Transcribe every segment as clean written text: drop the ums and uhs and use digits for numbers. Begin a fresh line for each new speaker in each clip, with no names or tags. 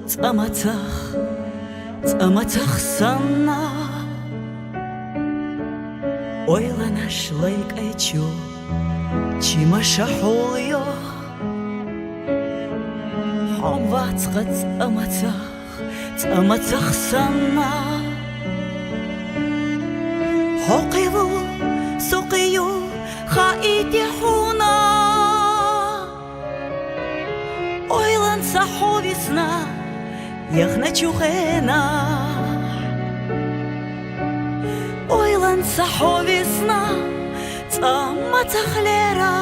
Цамацах санна ойланаш лайк айчу чимаша холё хомвацха цамацах санна хоқиву соқию хаити хуна ойланса ховисна яхна чухена ойланса ховисна цамацахлера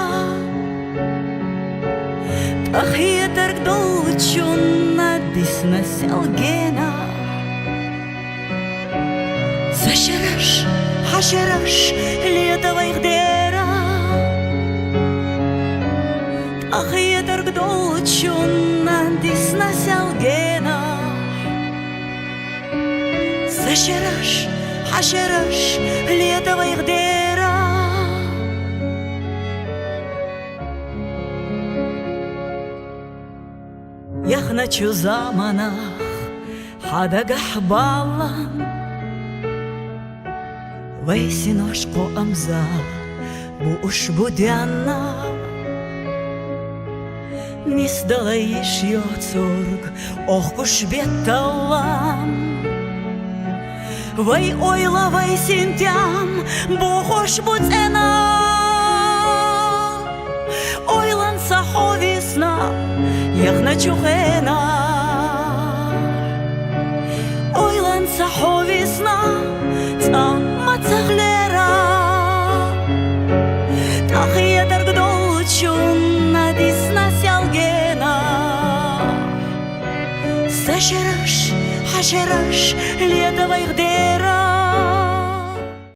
тахиетер гдолчунна дисна селгена зашераш хашераш летова ихдера тахиетер гдолчунна дисна селгена зашераш хашераш летова ихдера яхначу заманах хадагах балан вейсиношко амза буш будянна нисдалаиш йоцург охкуш бетталан вей ойла вей синтям бухош буцена ойланса ховисна яхна чухена ойланса ховисна цамацахлера тахиетер гдолчунна дисна сялгена зашераш хашераш летова ихдера